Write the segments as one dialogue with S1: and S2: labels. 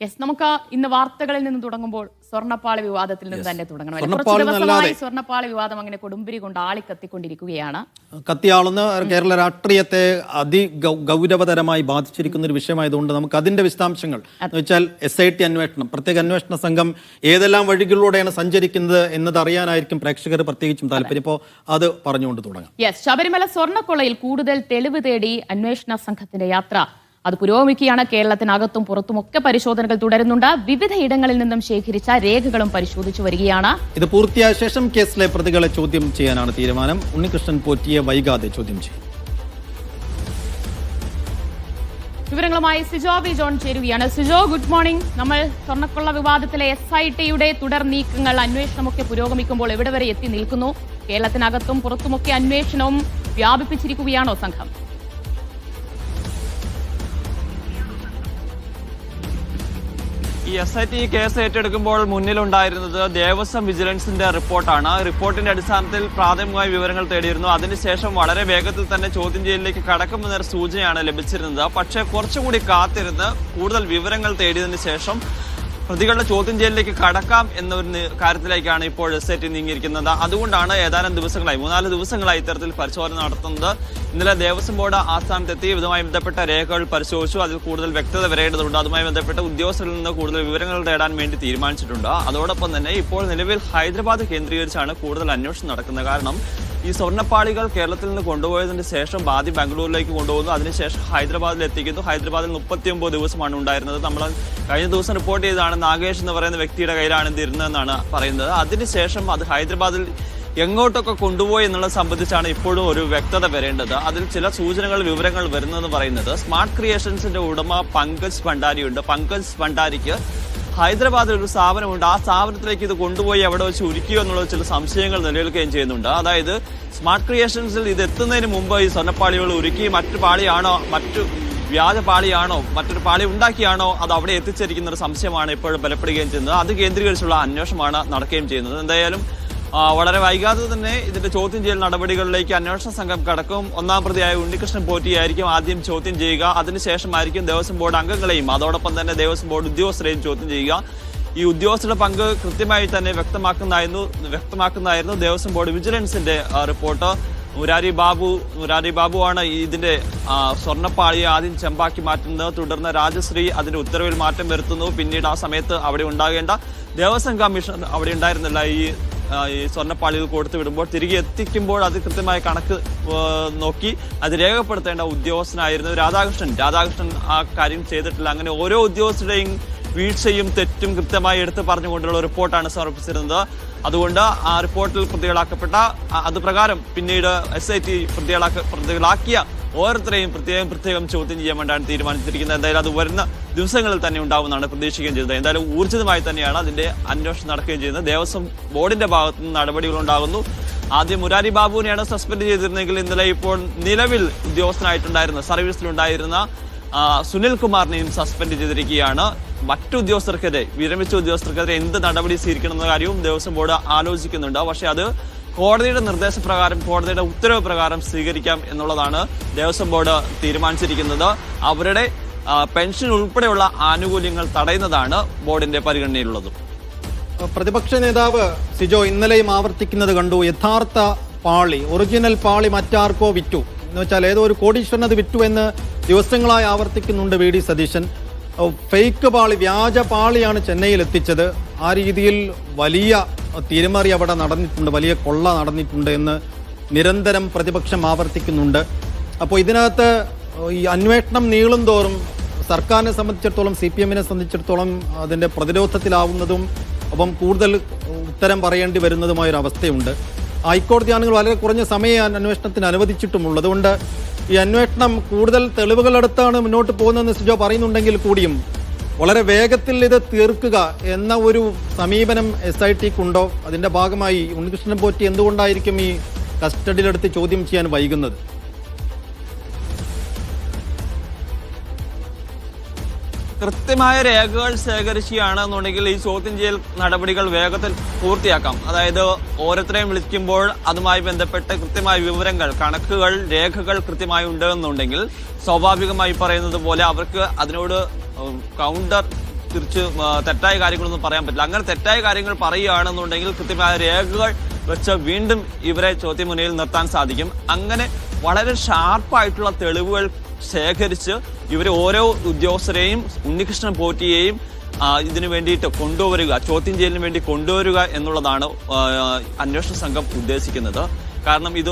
S1: Yes, നമുക്ക് ഇന്ന് വാർത്തകളിൽ നിന്ന് തുടങ്ങുമ്പോൾ സ്വർണ്ണപ്പാളി വിവാദത്തിൽ നിന്ന് തന്നെ തുടങ്ങണം. കുറച്ച് ദിവസമായി സ്വർണ്ണപ്പാളി വിവാദം അങ്ങനെ കൊടുമ്പിരി കൊണ്ട് ആളിക്കത്തിക്കൊണ്ടിരിക്കുകയാണ്.
S2: കത്തിയാളുന്ന കേരള രാഷ്ട്രീയത്തെ അതിഗൗരവതരമായി ബാധിച്ചിരിക്കുന്ന ഒരു വിഷയമായതുകൊണ്ട് നമുക്ക് അതിന്റെ വിശദാംശങ്ങൾ എന്ന് വെച്ചാൽ SIT അന്വേഷണം, പ്രത്യേക അന്വേഷണ സംഘം ഏതെല്ലാം വഴികളിലൂടെയാണ് സഞ്ചരിക്കുന്നത് എന്നത് അറിയാനായിരിക്കും പ്രേക്ഷകർ പ്രത്യേകിച്ചും താല്പര്യം. ഇപ്പോൾ അത് പറഞ്ഞുകൊണ്ട് തുടങ്ങാം.
S1: യെസ്, ശബരിമല സ്വർണ്ണക്കൊള്ളയിൽ കൂടുതൽ തെളിവ് തേടി അന്വേഷണ സംഘത്തിന്റെ യാത്ര അത് പുരോഗമിക്കുകയാണ്. കേരളത്തിനകത്തും പുറത്തുമൊക്കെ പരിശോധനകൾ തുടരുന്നുണ്ട്. വിവിധ ഇടങ്ങളിൽ നിന്നും ശേഖരിച്ച രേഖകളും പരിശോധിച്ചു വരികയാണ്.
S2: ഇത് പൂർത്തിയായ ശേഷം കേസിലെ പ്രതികളെ ചോദ്യം ചെയ്യാനാണ് തീരുമാനം. ഉണ്ണികൃഷ്ണൻ പോറ്റിയെ വൈകാതെ ചോദ്യം ചെയ്യും.
S1: വിവരങ്ങളുമായി സിജോ വി ജോൺ ചേരുകയാണ്. Sijo, good morning. നമ്മൾ സ്വർണ്ണക്കൊള്ള വിവാദത്തിലെ SITയുടെ തുടർ നീക്കങ്ങൾ, അന്വേഷണമൊക്കെ പുരോഗമിക്കുമ്പോൾ എവിടെ വരെ എത്തി നിൽക്കുന്നു? കേരളത്തിനകത്തും പുറത്തുമൊക്കെ അന്വേഷണവും വ്യാപിപ്പിച്ചിരിക്കുകയാണോ സംഘം?
S3: ഈ SIT കേസ് ഏറ്റെടുക്കുമ്പോൾ മുന്നിലുണ്ടായിരുന്നത് ദേവസ്വം വിജിലൻസിന്റെ റിപ്പോർട്ടാണ്. റിപ്പോർട്ടിന്റെ അടിസ്ഥാനത്തിൽ പ്രാഥമികമായ വിവരങ്ങൾ തേടിയിരുന്നു. അതിനുശേഷം വളരെ വേഗത്തിൽ തന്നെ ചോദ്യം ചെയ്യലിലേക്ക് കടക്കുമെന്നൊരു സൂചനയാണ് ലഭിച്ചിരുന്നത്. പക്ഷേ കുറച്ചുകൂടി കാത്തിരുന്ന് കൂടുതൽ വിവരങ്ങൾ തേടിയതിനു ശേഷം പ്രതികളുടെ ചോദ്യം ചെയ്യലിലേക്ക് കടക്കാം എന്നൊരു കാര്യത്തിലേക്കാണ് ഇപ്പോൾ SIT നീങ്ങിയിരിക്കുന്നത്. അതുകൊണ്ടാണ് ഏതാനും ദിവസങ്ങളായി, 3-4 ദിവസങ്ങളായി ഇത്തരത്തിൽ പരിശോധന നടത്തുന്നത്. ഇന്നലെ ദേവസ്വം ബോർഡ് ആസ്ഥാനത്തെത്തി ഇതുമായി ബന്ധപ്പെട്ട രേഖകൾ പരിശോധിച്ചു. അതിൽ കൂടുതൽ വ്യക്തത വരേണ്ടതുണ്ട്. അതുമായി ബന്ധപ്പെട്ട ഉദ്യോഗസ്ഥരിൽ നിന്ന് കൂടുതൽ വിവരങ്ങൾ തേടാൻ വേണ്ടി തീരുമാനിച്ചിട്ടുണ്ട്. അതോടൊപ്പം തന്നെ ഇപ്പോൾ നിലവിൽ ഹൈദരാബാദ് കേന്ദ്രീകരിച്ചാണ് കൂടുതൽ അന്വേഷണം നടക്കുന്നത്. കാരണം ഈ സ്വർണ്ണപ്പാളികൾ കേരളത്തിൽ നിന്ന് കൊണ്ടുപോയതിന് ശേഷം ആദ്യം ബാംഗ്ലൂരിലേക്ക് കൊണ്ടുപോകുന്നു, അതിനുശേഷം ഹൈദരാബാദിൽ എത്തിക്കുന്നു. ഹൈദരാബാദിൽ 39 ദിവസമാണ് ഉണ്ടായിരുന്നത്. നമ്മൾ കഴിഞ്ഞ ദിവസം റിപ്പോർട്ട് ചെയ്തതാണ് നാഗേഷ് എന്ന് പറയുന്ന വ്യക്തിയുടെ കയ്യിലാണ് ഇത് ഇരുന്നതെന്നാണ് പറയുന്നത്. അതിനുശേഷം അത് ഹൈദരാബാദിൽ എങ്ങോട്ടൊക്കെ കൊണ്ടുപോയി എന്നുള്ളത് സംബന്ധിച്ചാണ് ഇപ്പോഴും ഒരു വ്യക്തത വരേണ്ടത്. അതിൽ ചില സൂചനകൾ, വിവരങ്ങൾ വരുന്നതെന്ന് പറയുന്നത് സ്മാർട്ട് ക്രിയേഷൻസിന്റെ ഉടമ പങ്കജ് ഭണ്ഡാരിയുണ്ട്. പങ്കജ് ഭണ്ഡാരിക്ക് ഹൈദരാബാദിൽ ഒരു സ്ഥാപനമുണ്ട്. ആ സ്ഥാപനത്തിലേക്ക് ഇത് കൊണ്ടുപോയി അവിടെ വെച്ച് ഉരുക്കിയോ എന്നുള്ള ചില സംശയങ്ങൾ നിലനിൽക്കുകയും ചെയ്യുന്നുണ്ട്. അതായത് സ്മാർട്ട് ക്രിയേഷൻസിൽ ഇത് എത്തുന്നതിന് മുമ്പ് ഈ സ്വർണ്ണപ്പാളികൾ ഉരുക്കി മറ്റു പാളിയാണോ, മറ്റു വ്യാജ പാളിയാണോ, മറ്റൊരു പാളി ഉണ്ടാക്കിയാണോ അത് അവിടെ എത്തിച്ചിരിക്കുന്ന ഒരു സംശയമാണ് ഇപ്പോൾ ബലപ്പെടുകയും ചെയ്യുന്നത്. അത് കേന്ദ്രീകരിച്ചുള്ള അന്വേഷണമാണ് നടക്കുകയും ചെയ്യുന്നത്. എന്തായാലും വളരെ വൈകാതെ തന്നെ ഇതിന്റെ ചോദ്യം ചെയ്യൽ നടപടികളിലേക്ക് അന്വേഷണ സംഘം കടക്കും. ഒന്നാം പ്രതിയായ ഉണ്ണികൃഷ്ണൻ പോറ്റിയായിരിക്കും ആദ്യം ചോദ്യം ചെയ്യുക. അതിനുശേഷമായിരിക്കും ദേവസ്വം ബോർഡ് അംഗങ്ങളെയും അതോടൊപ്പം തന്നെ ദേവസ്വം ബോർഡ് ഉദ്യോഗസ്ഥരെയും ചോദ്യം ചെയ്യുക. ഈ ഉദ്യോഗസ്ഥരുടെ പങ്ക് കൃത്യമായി തന്നെ വ്യക്തമാക്കുന്നതായിരുന്നു ദേവസ്വം ബോർഡ് വിജിലൻസിന്റെ റിപ്പോർട്ട്. മുരാരി ബാബുവാണ് ഇതിന്റെ സ്വർണ്ണപ്പാളിയെ ആദ്യം ചെമ്പാക്കി മാറ്റുന്നത്. തുടർന്ന് രാജശ്രീ അതിന്റെ ഉത്തരവിൽ മാറ്റം വരുത്തുന്നു. പിന്നീട് ആ സമയത്ത് അവിടെ ഉണ്ടാകേണ്ട ദേവസ്വം കമ്മീഷൻ അവിടെ ഉണ്ടായിരുന്നില്ല. ഈ സ്വർണ്ണപ്പാളികൾ കൊടുത്തു വിടുമ്പോൾ തിരികെ എത്തിക്കുമ്പോൾ അത് കൃത്യമായ കണക്ക് നോക്കി അത് രേഖപ്പെടുത്തേണ്ട ഉദ്യോഗസ്ഥനായിരുന്നു രാധാകൃഷ്ണൻ ആ കാര്യം ചെയ്തിട്ടില്ല. അങ്ങനെ ഓരോ ഉദ്യോഗസ്ഥരുടെയും വീഴ്ചയും തെറ്റും കൃത്യമായി എടുത്തു പറഞ്ഞുകൊണ്ടുള്ള റിപ്പോർട്ടാണ് സമർപ്പിച്ചിരുന്നത്. അതുകൊണ്ട് ആ റിപ്പോർട്ടിൽ പ്രതികളാക്കപ്പെട്ട അത് പ്രകാരം പിന്നീട് SIT പ്രതികളാക്കിയ ഓരോരുത്തരെയും പ്രത്യേകം ചോദ്യം ചെയ്യാൻ വേണ്ടിയാണ് തീരുമാനിച്ചിരിക്കുന്നത്. എന്തായാലും അത് വരുന്ന ദിവസങ്ങളിൽ തന്നെ ഉണ്ടാവുമെന്നാണ് പ്രതീക്ഷിക്കുകയും ചെയ്തത്. എന്തായാലും ഊർജിതമായി തന്നെയാണ് അതിന്റെ അന്വേഷണം നടക്കുകയും ചെയ്യുന്നത്. ദേവസ്വം ബോർഡിന്റെ ഭാഗത്തു നിന്ന് നടപടികൾ ഉണ്ടാകുന്നു. ആദ്യം മുരാരി ബാബുവിനെയാണ് സസ്പെൻഡ് ചെയ്തിരുന്നെങ്കിൽ ഇന്നലെ ഇപ്പോൾ നിലവിൽ ഉദ്യോഗസ്ഥനായിട്ടുണ്ടായിരുന്ന സർവീസിലുണ്ടായിരുന്ന സുനിൽ കുമാറിനെയും സസ്പെൻഡ് ചെയ്തിരിക്കുകയാണ്. മറ്റു ഉദ്യോഗസ്ഥർക്കെതിരെ, വിരമിച്ച ഉദ്യോഗസ്ഥർക്കെതിരെ എന്ത് നടപടി സ്വീകരിക്കണമെന്ന കാര്യവും ദേവസ്വം ബോർഡ് ആലോചിക്കുന്നുണ്ട്. പക്ഷെ അത് കോടതിയുടെ നിർദ്ദേശപ്രകാരം, കോടതിയുടെ ഉത്തരവ് പ്രകാരം സ്വീകരിക്കാം എന്നുള്ളതാണ് ദേവസ്വം ബോർഡ് തീരുമാനിച്ചിരിക്കുന്നത്. അവരുടെ പെൻഷൻ ഉൾപ്പെടെയുള്ള ആനുകൂല്യങ്ങൾ തടയുന്നതാണ് ബോർഡിന്റെ പരിഗണനയിലുള്ളത്.
S2: പ്രതിപക്ഷ നേതാവ് സിജോ ഇന്നലെയും ആവർത്തിക്കുന്നത് കണ്ടു. യഥാർത്ഥ പാളി, ഒറിജിനൽ പാളി മറ്റാർക്കോ വിറ്റു എന്ന് വെച്ചാൽ ഏതോ ഒരു കോടീശ്വരൻ അത് വിറ്റു എന്ന് ദിവസങ്ങളായി ആവർത്തിക്കുന്നുണ്ട് VD സതീശൻ. ഫേക്ക് പാളി, വ്യാജ പാളിയാണ് ചെന്നൈയിൽ എത്തിച്ചത്. ആ രീതിയിൽ വലിയ തിരിമറി അവിടെ നടന്നിട്ടുണ്ട്, വലിയ കൊള്ള നടന്നിട്ടുണ്ട് എന്ന് നിരന്തരം പ്രതിപക്ഷം ആവർത്തിക്കുന്നുണ്ട്. അപ്പോൾ ഇതിനകത്ത് ഈ അന്വേഷണം നീളും തോറും സർക്കാരിനെ സംബന്ധിച്ചിടത്തോളം, CPM-നെ സംബന്ധിച്ചിടത്തോളം അതിൻ്റെ പ്രതിരോധത്തിലാവുന്നതും അപ്പം കൂടുതൽ ഉത്തരം പറയേണ്ടി വരുന്നതുമായൊരു അവസ്ഥയുണ്ട്. ഹൈക്കോടതിയാണെങ്കിൽ വളരെ കുറഞ്ഞ സമയം അന്വേഷണത്തിന് അനുവദിച്ചിട്ടുമുള്ളൂ. അതുകൊണ്ട് ഈ അന്വേഷണം കൂടുതൽ തെളിവുകളെടുത്താണ് മുന്നോട്ട് പോകുന്നതെന്ന് സിജോ പറയുന്നുണ്ടെങ്കിൽ കൂടിയും വളരെ വേഗത്തിൽ ഇത് തീർക്കുക എന്ന ഒരു സമീപനം SITക്കുണ്ടോ? അതിന്റെ ഭാഗമായി ഉണ്ണികൃഷ്ണൻ പോറ്റി എന്തുകൊണ്ടായിരിക്കും ഈ കസ്റ്റഡിയിലെടുത്ത് ചോദ്യം ചെയ്യാൻ വൈകുന്നത്?
S3: കൃത്യമായ രേഖകൾ ശേഖരിക്കുകയാണെന്നുണ്ടെങ്കിൽ ഈ ചോദ്യം ചെയ്യൽ നടപടികൾ വേഗത്തിൽ പൂർത്തിയാക്കാം. അതായത് ഓരോരുത്തരെയും വിളിക്കുമ്പോൾ അതുമായി ബന്ധപ്പെട്ട് കൃത്യമായ വിവരങ്ങൾ, കണക്കുകൾ, രേഖകൾ കൃത്യമായി ഉണ്ടെന്നുണ്ടെങ്കിൽ സ്വാഭാവികമായി പറയുന്നത് പോലെ അവർക്ക് അതിനോട് കൗണ്ടർ തിരിച്ച് തെറ്റായ കാര്യങ്ങളൊന്നും പറയാൻ പറ്റില്ല. അങ്ങനെ തെറ്റായ കാര്യങ്ങൾ പറയുകയാണെന്നുണ്ടെങ്കിൽ കൃത്യമായ രേഖകൾ വെച്ച് വീണ്ടും ഇവരെ ചോദ്യമുനയിൽ നിർത്താൻ സാധിക്കും. അങ്ങനെ വളരെ ഷാർപ്പായിട്ടുള്ള തെളിവുകൾ ശേഖരിച്ച് ഇവർ ഓരോ ഉദ്യോഗസ്ഥരെയും ഉണ്ണികൃഷ്ണൻ പോറ്റിയെയും ഇതിനു വേണ്ടിയിട്ട് കൊണ്ടുവരിക, ചോദ്യം ചെയ്യലിന് വേണ്ടി കൊണ്ടുവരിക എന്നുള്ളതാണ് അന്വേഷണ സംഘം ഉദ്ദേശിക്കുന്നത്. കാരണം ഇത്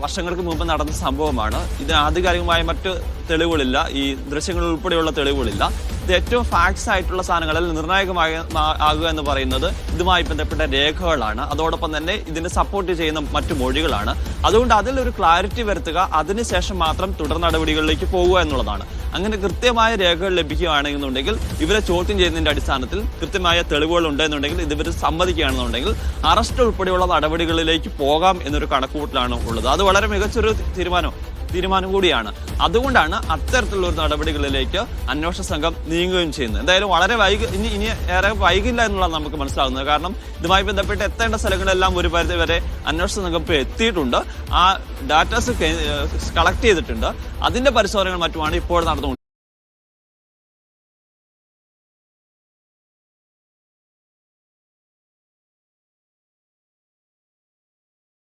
S3: വർഷങ്ങൾക്ക് മുമ്പ് നടന്ന സംഭവമാണ്. ഇതിന് ആധികാരികമായ മറ്റ് തെളിവുകളില്ല, ഈ ദൃശ്യങ്ങൾ ഉൾപ്പെടെയുള്ള തെളിവുകളില്ല. ഇത് ഏറ്റവും ഫാക്ട്സ് ആയിട്ടുള്ള സാധനങ്ങളിൽ നിർണായകമാകുക എന്ന് പറയുന്നത് ഇതുമായി ബന്ധപ്പെട്ട രേഖകളാണ്. അതോടൊപ്പം തന്നെ ഇതിനെ സപ്പോർട്ട് ചെയ്യുന്ന മറ്റു മൊഴികളാണ്. അതുകൊണ്ട് അതിലൊരു ക്ലാരിറ്റി വരുത്തുക, അതിനുശേഷം മാത്രം തുടർ നടപടികളിലേക്ക് പോകുക എന്നുള്ളതാണ്. അങ്ങനെ കൃത്യമായ രേഖകൾ ലഭിക്കുകയാണെന്നുണ്ടെങ്കിൽ ഇവരെ ചോദ്യം ചെയ്യുന്നതിന്റെ അടിസ്ഥാനത്തിൽ കൃത്യമായ തെളിവുകൾ ഉണ്ടെന്നുണ്ടെങ്കിൽ ഇവർ സമ്മതിക്കുകയാണെന്നുണ്ടെങ്കിൽ അറസ്റ്റ് ഉൾപ്പെടെയുള്ള നടപടികളിലേക്ക് പോകാം എന്നൊരു കണക്കുകൂട്ടലാണ് ഉള്ളത്. അത് വളരെ മികച്ചൊരു തീരുമാനം കൂടിയാണ്. അതുകൊണ്ടാണ് അത്തരത്തിലുള്ള ഒരു നടപടികളിലേക്ക് അന്വേഷണ സംഘം നീങ്ങുകയും ചെയ്യുന്നത്. എന്തായാലും വളരെ ഇനി ഏറെ വൈകില്ല എന്നുള്ളതാണ് നമുക്ക് മനസ്സിലാകുന്നത്. കാരണം ഇതുമായി ബന്ധപ്പെട്ട് എത്തേണ്ട സ്ഥലങ്ങളെല്ലാം ഒരു പരിധി വരെ അന്വേഷണ സംഘം ഇപ്പോൾ എത്തിയിട്ടുണ്ട്. ആ ഡാറ്റാസ് കളക്ട് ചെയ്തിട്ടുണ്ട്. അതിന്റെ പരിശോധനകൾ മറ്റുമാണ് ഇപ്പോൾ നടന്നുകൊണ്ടിരിക്കുന്നത്.